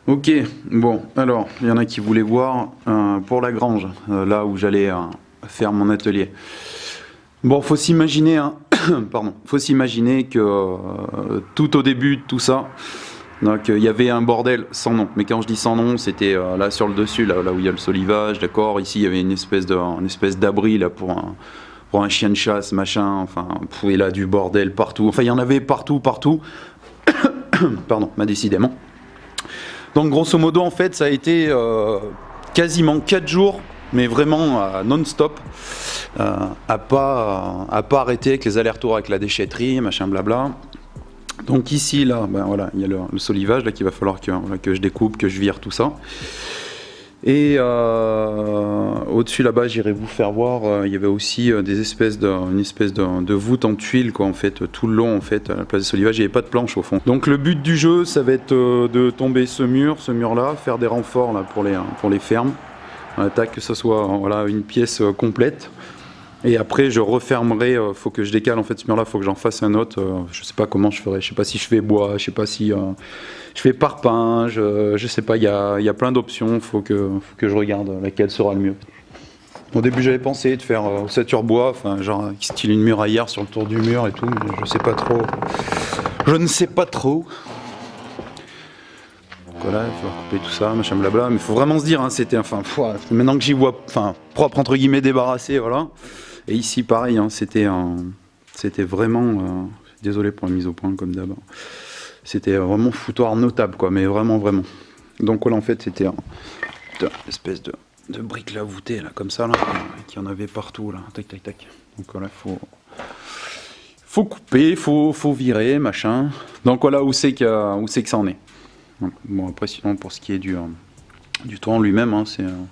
Ok, bon, alors, il y en a qui voulaient voir pour la grange, là où j'allais faire mon atelier. Bon, faut s'imaginer, hein, pardon, faut s'imaginer que tout au début de tout ça, donc il y avait un bordel sans nom. Mais quand je dis sans nom, c'était là sur le dessus, là où il y a le solivage, d'accord. Ici, il y avait une espèce d'abri là pour un chien de chasse, machin. Enfin, et là du bordel partout. Enfin, il y en avait partout, partout. Pardon, bah, décidément. Donc grosso modo, en fait, ça a été quasiment 4 jours, mais vraiment non-stop, à pas arrêter avec les allers-retours avec la déchetterie, machin blabla. Donc ici, là, ben voilà, il y a le solivage là qu'il va falloir que je découpe, que je vire tout ça. Et au-dessus là-bas, j'irai vous faire voir. Il y avait aussi une espèce de voûte en tuile, quoi, en fait, tout le long, en fait, à la place des solivages. Il n'y avait pas de planche au fond. Donc le but du jeu, ça va être de tomber ce mur-là, faire des renforts là pour les fermes. Tac, que ce soit voilà une pièce complète. Et après, je refermerai. Faut que je décale en fait ce mur-là. Faut que j'en fasse un autre. Je sais pas comment je ferai. Je sais pas si je fais bois. Je sais pas si je fais parpaing. Je sais pas. Il y a plein d'options. Faut que je regarde laquelle sera le mieux. Au début, j'avais pensé de faire ossature bois, enfin genre style une muraillère sur le tour du mur et tout. Mais je sais pas trop. Je ne sais pas trop. Voilà, il faut couper tout ça, machin blabla. Mais il faut vraiment se dire, hein, c'était enfin, maintenant que j'y vois, enfin, propre entre guillemets, débarrassé, voilà. Et ici, pareil, hein, c'était vraiment, désolé pour la mise au point comme d'hab. C'était vraiment foutoir notable, quoi, mais vraiment, vraiment. Donc voilà, en fait, c'était une espèce de briques là voûtées, là, comme ça, là, qui en avait partout, là, tac, tac, tac. Donc voilà, faut couper, faut virer, machin. Donc voilà où c'est que ça en est. Bon, après, sinon, pour ce qui est du toit en lui-même, hein,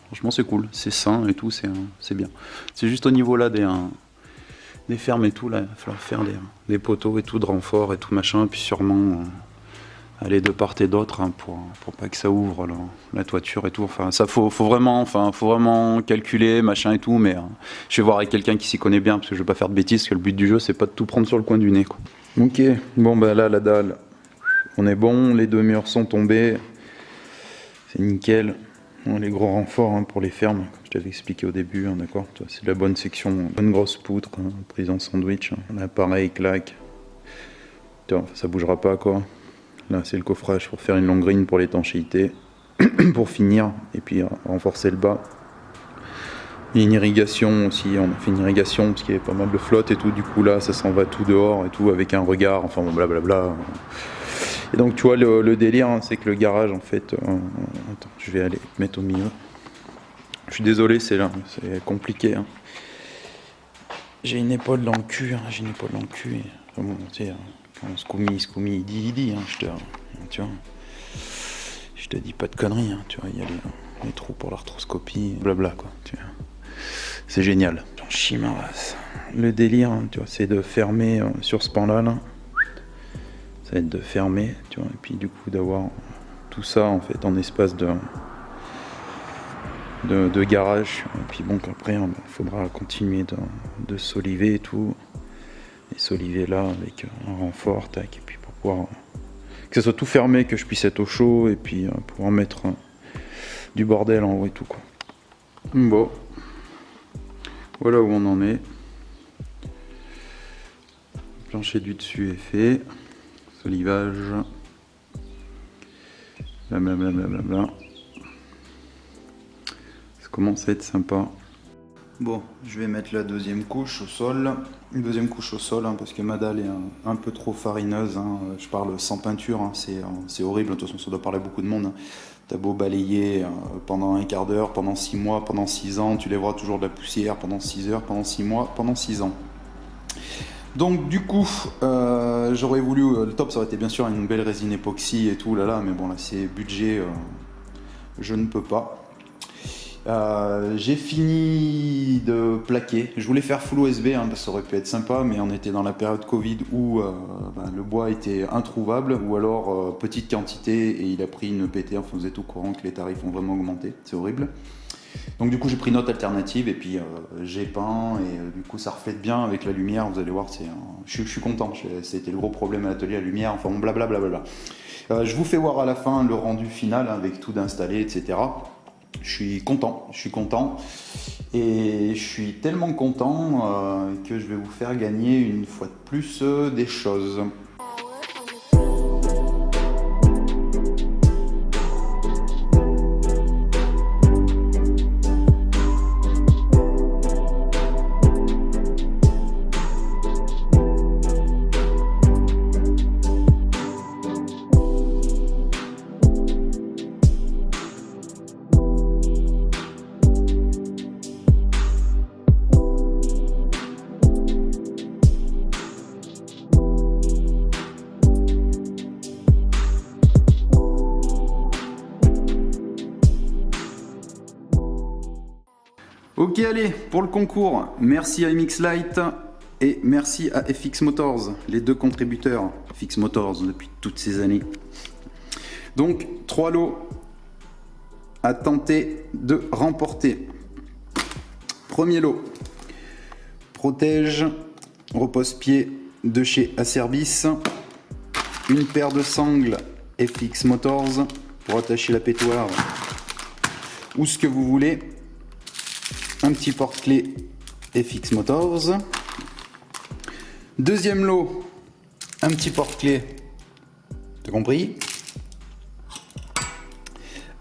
franchement, c'est cool. C'est sain et tout, c'est bien. C'est juste au niveau là des fermes et tout, là, il va falloir faire des poteaux et tout, de renfort et tout, machin. Puis sûrement aller de part et d'autre hein, pour pas que ça ouvre la toiture et tout. Enfin, ça, faut vraiment calculer, machin et tout. Mais je vais voir avec quelqu'un qui s'y connaît bien, parce que je vais pas faire de bêtises, parce que le but du jeu, c'est pas de tout prendre sur le coin du nez, quoi. Ok, bon, bah là, la dalle. On est bon, les 2 murs sont tombés, c'est nickel. Bon, les gros renforts hein, pour les fermes, comme je t'avais expliqué au début, hein, d'accord. C'est de la bonne section, bonne grosse poutre, hein, prise en sandwich. Hein. Là, pareil, claque. Ça bougera pas quoi. Là, c'est le coffrage pour faire une longue grille pour l'étanchéité, pour finir, et puis renforcer le bas. Il y a une irrigation aussi, on a fait une irrigation parce qu'il y avait pas mal de flotte et tout, du coup là, ça s'en va tout dehors et tout, avec un regard, enfin bon, blablabla. Et donc tu vois le délire hein, c'est que le garage en fait attends je vais aller mettre au milieu, je suis désolé c'est là c'est compliqué hein. J'ai une épaule dans le cul hein, et bon, tu sais quand Scoomy il dit hein, tu vois je te dis pas de conneries hein, tu vois il y a les trous pour l'arthroscopie blabla quoi tu vois. C'est génial, j'en chie ma race. Le délire hein, tu vois c'est de fermer sur ce pan là ça va être de fermer, tu vois, et puis du coup d'avoir tout ça en fait en espace de garage. Et puis bon, qu'après il faudra continuer de soliver et tout. Et soliver là avec un renfort, tac, et puis pour pouvoir que ça soit tout fermé, que je puisse être au chaud, et puis pouvoir mettre du bordel en haut et tout quoi. Bon, voilà où on en est. Le plancher du dessus est fait. Solivage, blablabla. Ça commence à être sympa. Bon, je vais mettre la deuxième couche au sol. Une deuxième couche au sol, hein, parce que ma dalle est un peu trop farineuse. Hein. Je parle sans peinture, hein. C'est horrible. De toute façon, ça doit parler à beaucoup de monde. Hein. T'as beau balayer pendant un quart d'heure, pendant 6 mois, pendant 6 ans, tu les vois toujours de la poussière pendant 6 heures, pendant 6 mois, pendant 6 ans. Donc du coup, j'aurais voulu, le top ça aurait été bien sûr une belle résine époxy et tout, là, mais bon là c'est budget, je ne peux pas. J'ai fini de plaquer, je voulais faire full OSB, hein, parce que ça aurait pu être sympa, mais on était dans la période Covid où le bois était introuvable, ou alors petite quantité et il a pris une pétée, enfin vous êtes au courant que les tarifs ont vraiment augmenté, c'est horrible. Donc du coup j'ai pris une autre alternative et puis j'ai peint et du coup ça reflète bien avec la lumière, vous allez voir, je suis content, c'était le gros problème à l'atelier, la lumière, enfin bon blablabla. Je vous fais voir à la fin le rendu final avec tout d'installé, etc. Je suis content, et je suis tellement content que je vais vous faire gagner une fois de plus des choses. Ok, allez, pour le concours, merci à MX Lite et merci à FX Motors, les deux contributeurs FX Motors depuis toutes ces années. Donc, 3 lots à tenter de remporter. Premier lot, protège, repose-pied de chez Acerbis, une paire de sangles FX Motors pour attacher la pétoire ou ce que vous voulez. Un petit porte-clés FX Motors. Deuxième lot, un petit porte-clés, t'as compris?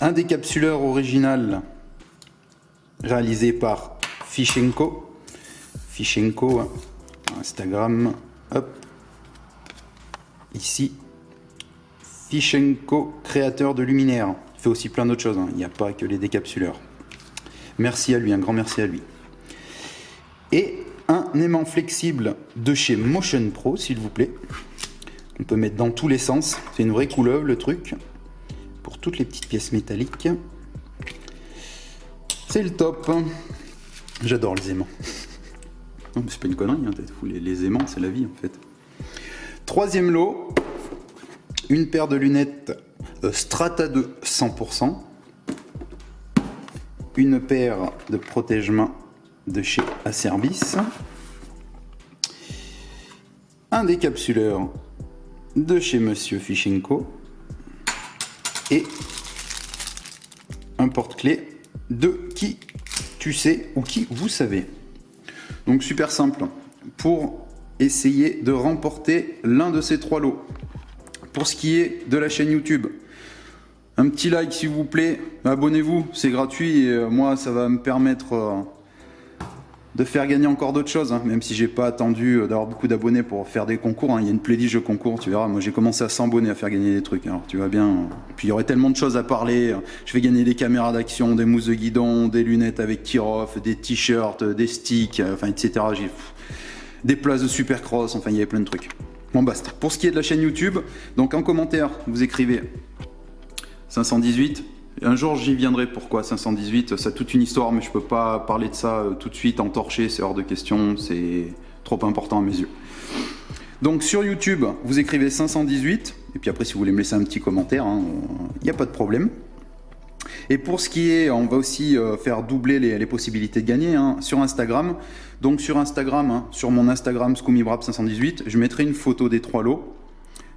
Un décapsuleur original réalisé par Fishenko. Fishenko, hein. Instagram, hop, ici. Fishenko, créateur de luminaires. Il fait aussi plein d'autres choses, hein. Il n'y a pas que les décapsuleurs. Merci à lui, un grand merci à lui. Et un aimant flexible de chez Motion Pro, s'il vous plaît. On peut mettre dans tous les sens. C'est une vraie couleuvre, le truc. Pour toutes les petites pièces métalliques. C'est le top. J'adore les aimants. Non, mais c'est pas une connerie, hein. Les aimants, c'est la vie, en fait. Troisième lot. Une paire de lunettes Strata 2 100%. Une paire de protège-mains de chez Acerbis, un décapsuleur de chez Monsieur Fishenko et un porte-clés de qui tu sais ou qui vous savez. Donc super simple pour essayer de remporter l'un de ces 3 lots. Pour ce qui est de la chaîne YouTube, un petit like s'il vous plaît, abonnez-vous, c'est gratuit et moi ça va me permettre de faire gagner encore d'autres choses, hein, même si j'ai pas attendu d'avoir beaucoup d'abonnés pour faire des concours, hein. Il y a une playlist de concours, tu verras, moi j'ai commencé à 100 abonnés à faire gagner des trucs, alors tu vas bien, puis il y aurait tellement de choses à parler, je vais gagner des caméras d'action, des mousses de guidon, des lunettes avec tir-off, des t-shirts, des sticks, enfin etc. J'ai des places de supercross, enfin il y avait plein de trucs. Bon basta. Pour ce qui est de la chaîne YouTube, donc en commentaire vous écrivez 518. Un jour j'y viendrai, pourquoi 518, ça a toute une histoire, mais je peux pas parler de ça tout de suite, entorché, c'est hors de question, c'est trop important à mes yeux. Donc sur YouTube, vous écrivez 518, et puis après si vous voulez me laisser un petit commentaire, il n'y a pas de problème. Et pour ce qui est, on va aussi faire doubler les possibilités de gagner, hein, sur Instagram. Donc sur Instagram, hein, sur mon Instagram ScooMyBrap518, je mettrai une photo des 3 lots.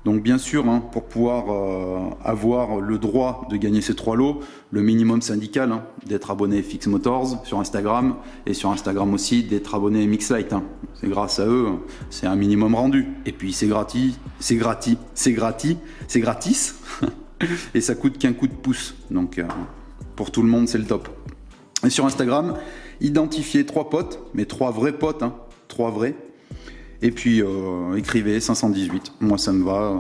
Donc bien sûr, hein, pour pouvoir avoir le droit de gagner ces 3 lots, le minimum syndical, hein, d'être abonné FX Motors sur Instagram, et sur Instagram aussi d'être abonné MX Lite. Hein. C'est grâce à eux, c'est un minimum rendu. Et puis c'est gratis, et ça coûte qu'un coup de pouce. Donc pour tout le monde, c'est le top. Et sur Instagram, identifiez 3 potes, mais 3 vrais potes, hein, 3 vrais. Et puis écrivez 518, moi ça me va,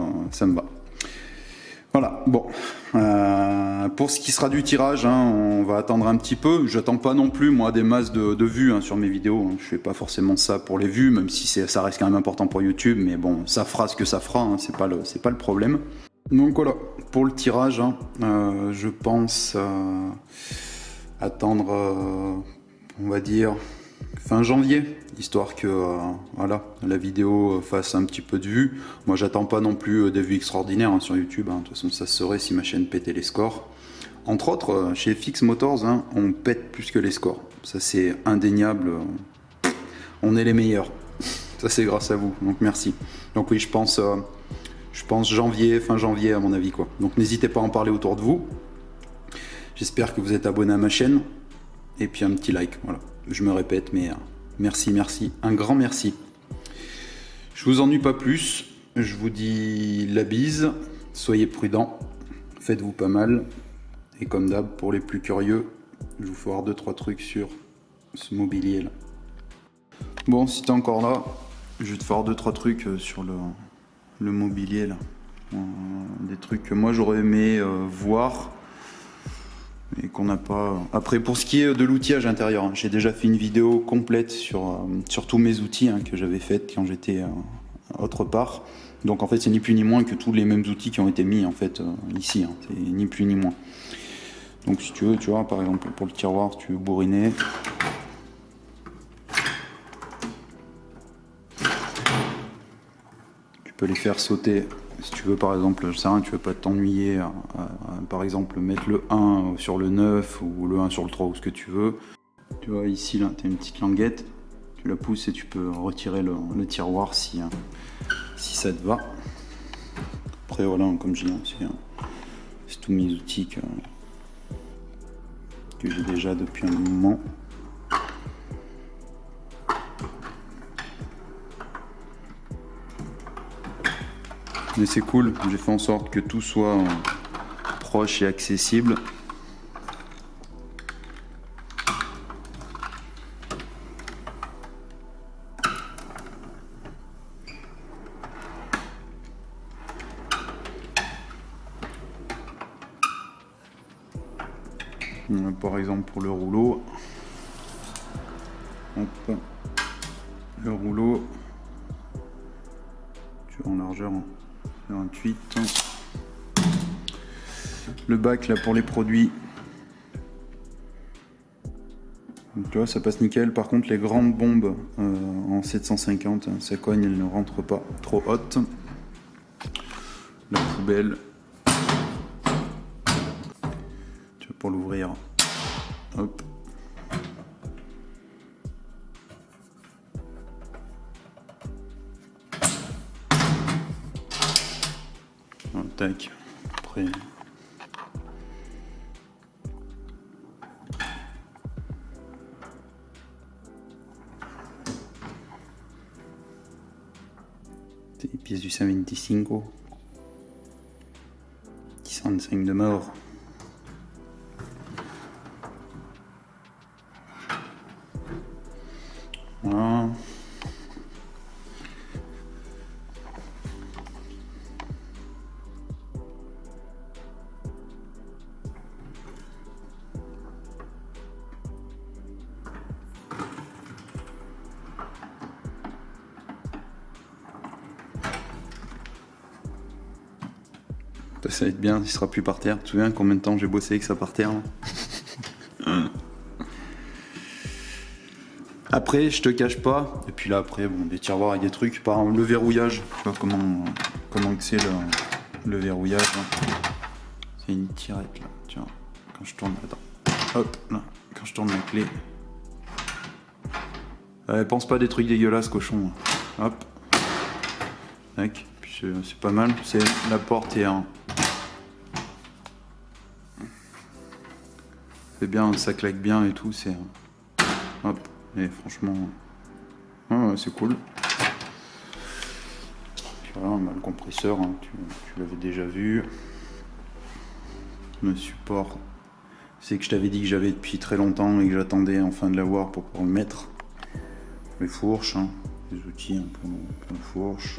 Voilà, bon, pour ce qui sera du tirage, hein, on va attendre un petit peu. J'attends pas non plus moi des masses de vues, hein, sur mes vidéos, hein. Je fais pas forcément ça pour les vues, même si ça reste quand même important pour YouTube, mais bon, ça fera ce que ça fera, hein, c'est pas le problème. Donc voilà, pour le tirage, hein, je pense attendre, on va dire, fin janvier, histoire que voilà, la vidéo fasse un petit peu de vues. Moi j'attends pas non plus des vues extraordinaires, hein, sur YouTube, hein. De toute façon ça se saurait si ma chaîne pétait les scores. Entre autres, chez FX Motors, hein, on pète plus que les scores, ça c'est indéniable, on est les meilleurs, ça c'est grâce à vous, donc merci. Donc oui, je pense je pense janvier, fin janvier à mon avis quoi. Donc n'hésitez pas à en parler autour de vous. J'espère que vous êtes abonné à ma chaîne. Et puis un petit like, voilà. Je me répète, mais merci, merci. Un grand merci. Je vous ennuie pas plus. Je vous dis la bise. Soyez prudents. Faites-vous pas mal. Et comme d'hab, pour les plus curieux, je vous ferai 2-3 trucs sur ce mobilier là. Bon, si t'es encore là, je vais te faire 2-3 trucs sur le mobilier là. Des trucs que moi j'aurais aimé voir et qu'on n'a pas. Après, pour ce qui est de l'outillage intérieur, hein, j'ai déjà fait une vidéo complète sur tous mes outils que j'avais faites quand j'étais autre part. Donc en fait, c'est ni plus ni moins que tous les mêmes outils qui ont été mis en fait ici. Hein, c'est ni plus ni moins. Donc si tu veux, tu vois, par exemple pour le tiroir, si tu veux bourriner. Tu peux les faire sauter. Si tu veux, par exemple, je sais rien, tu veux pas t'ennuyer à, par exemple, mettre le 1 sur le 9 ou le 1 sur le 3 ou ce que tu veux. Tu vois, ici, là, tu as une petite languette. Tu la pousses et tu peux retirer le tiroir si ça te va. Après, voilà, comme je dis, c'est tous mes outils que j'ai déjà depuis un moment. Mais c'est cool, j'ai fait en sorte que tout soit proche et accessible. Par exemple pour le rouleau. Hop. Le rouleau. Tu vois en largeur 28. Le bac là pour les produits. Donc, tu vois, ça passe nickel. Par contre, les grandes bombes en 750, ça cogne, elles ne rentrent pas trop hautes. La poubelle. Tu vois, pour l'ouvrir. Hop. Tac. Après. Les pièces du 125. 65 de mort. Voilà. Ça va être bien, il sera plus par terre. Tu te souviens combien de temps j'ai bossé avec ça par terre là. Après, je te cache pas. Et puis là, après, bon, des tiroirs et des trucs. Par exemple, le verrouillage. Tu vois comment que c'est le verrouillage. C'est une tirette là. Tu vois, quand je tourne, attends. Hop, là. Quand je tourne la clé. Pense pas à des trucs dégueulasses, cochon. Hop. Tac. Puis c'est pas mal. C'est la porte et un. C'est bien, ça claque bien et tout, c'est... Hop, et franchement... Ouais, c'est cool. Voilà, on a le compresseur, hein, tu l'avais déjà vu. Le support, c'est que je t'avais dit que j'avais depuis très longtemps et que j'attendais enfin de l'avoir pour pouvoir le mettre. Les fourches, hein, les outils pour la fourche.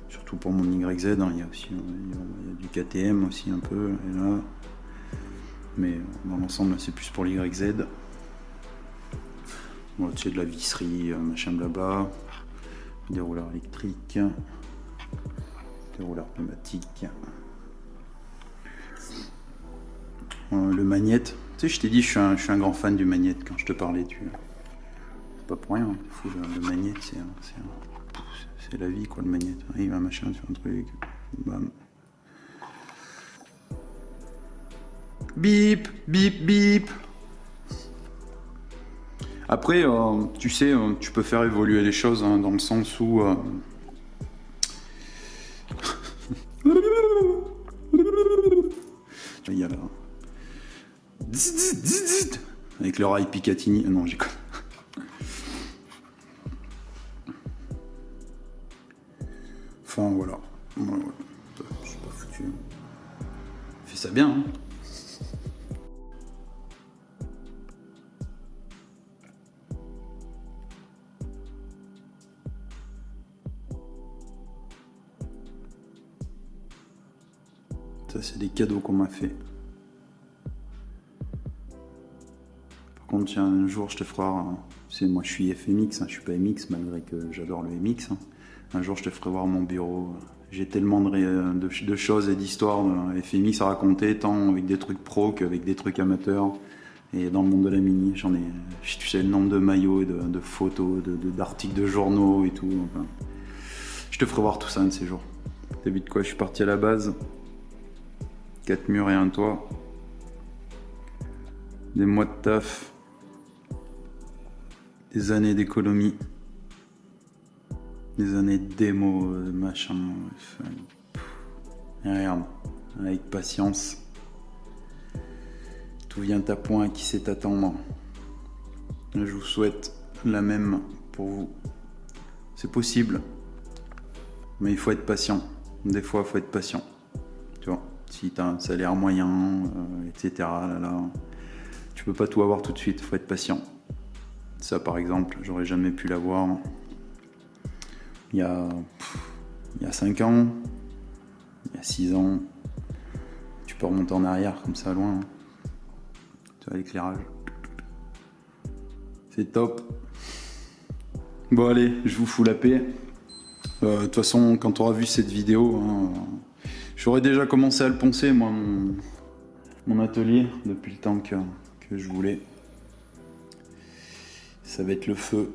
Surtout pour mon YZ, hein, il y a aussi il y a du KTM aussi un peu, et là... Mais dans l'ensemble, c'est plus pour l'YZ. Bon, tu sais, de la visserie, machin blabla. Des rouleurs électriques. Des rouleurs pneumatiques. Le magnète. Tu sais, je t'ai dit, je suis un grand fan du magnète. Quand je te parlais, c'est pas pour rien. Hein. Le magnète, c'est la vie, quoi, le magnète. Il va machin sur un truc. Bam. Bip, bip, bip. Après, tu sais, tu peux faire évoluer les choses hein, dans le sens où Avec le rail Picatinny. Non, j'ai quoi. Enfin, voilà. Voilà. Je suis pas foutu. Fais ça bien, hein. Ça, c'est des cadeaux qu'on m'a fait. Par contre, tiens, un jour, je te ferai... Tu sais, moi, je suis FMX, hein, je suis pas MX, malgré que j'adore le MX. Hein. Un jour, je te ferai voir mon bureau. J'ai tellement de choses et d'histoires de FMX à raconter, tant avec des trucs pro qu'avec des trucs amateurs. Et dans le monde de la mini, j'en ai... Tu sais, le nombre de maillots, de photos, d'articles de journaux et tout. Enfin, je te ferai voir tout ça un de ces jours. T'as vu de quoi je suis parti à la base? 4 murs et un toit. Des mois de taf. Des années d'économie. Des années de démo, de machin. Et regarde, avec patience. Tout vient à point, qui sait attendre. Je vous souhaite la même pour vous. C'est possible. Mais il faut être patient. Des fois, il faut être patient. Tu vois, si tu as un salaire moyen, etc. Là, tu peux pas tout avoir tout de suite. Il faut être patient. Ça, par exemple, j'aurais jamais pu l'avoir il y a 5 ans, il y a 6 ans. Tu peux remonter en arrière comme ça, loin. Tu vois, l'éclairage. C'est top. Bon, allez, je vous fous la paix. De toute façon, quand tu auras vu cette vidéo, hein, j'aurais déjà commencé à le poncer, moi, mon atelier, depuis le temps que je voulais. Ça va être le feu.